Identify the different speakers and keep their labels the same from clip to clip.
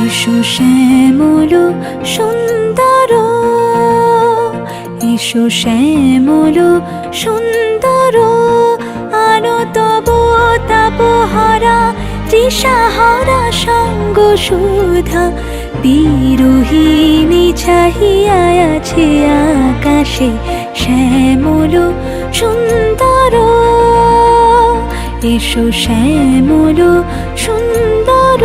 Speaker 1: এসো শ্যামল সুন্দর, এসো শ্যামল সুন্দর, আনো তব তাপহারা তৃষাহারা সঙ্গ সুধা। বিরোহিণী চাহিয়া আছে আকাশে শ্যামল সুন্দর, এসো শ্যামল সুন্দর।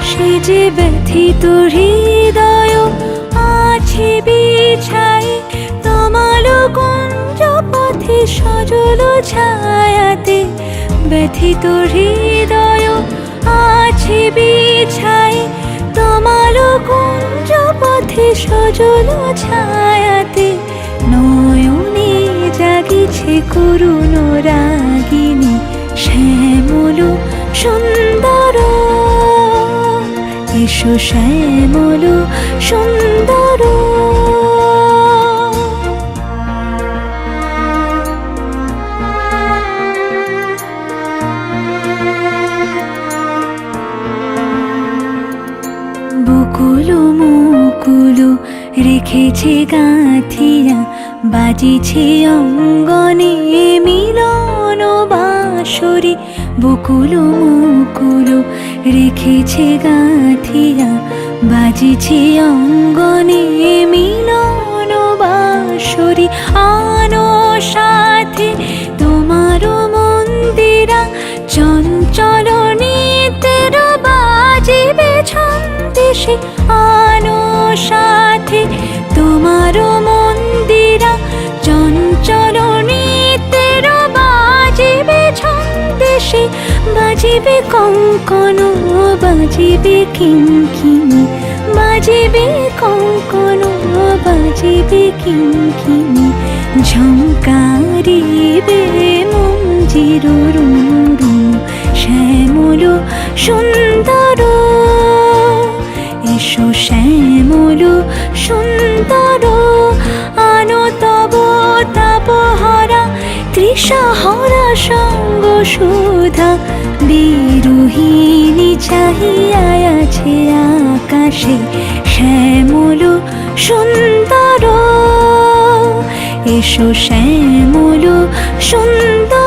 Speaker 1: সে যে ব্যথিত হৃদয় আছে বিছাই, তমাল কুঞ্জ পথে সজল ছায়াতে। ব্যথিত হৃদয় আছে বিছাই, তমাল কুঞ্জ পথে সজল ছায়াতে। নয়নে জাগিছে করুণ রাগিনী শ্যামল সুন্দর, এসো শ্যামল সুন্দর। বকুল মুকুল রেখেছে গাঁথিয়া, বাজিছে অঙ্গনে মিলন বাঁশরি। বকুল মুকুল রেখেছে গাঁথিয়া, বাজিছে অঙ্গনে মিলন বাঁশরি। আনো সাথে তোমার মন্দিরা, চঞ্চল নিতের বাজিবে ছন্দেশে। আনো সাথে তোমার মন্দিরা, চঞ্চল নিতের বাজিবে ছন্দেশে। বাজিবে কঙ্কন, বাজিবে কিঙ্কিণী, বাজিবে কঙ্কন, বাজিবে কিঙ্কিণী। ঝঙ্কারিবে মঞ্জির রুরু শ্যামল সুন্দর, এসো শ্যামল সুন্দর। আনো তব তাপহারা তৃষাহারা সঙ্গ সুধা। বিরোহিণী চাহিয়া আছে আকাশে শ্যামল সুন্দর, এসো শ্যামল সুন্দর।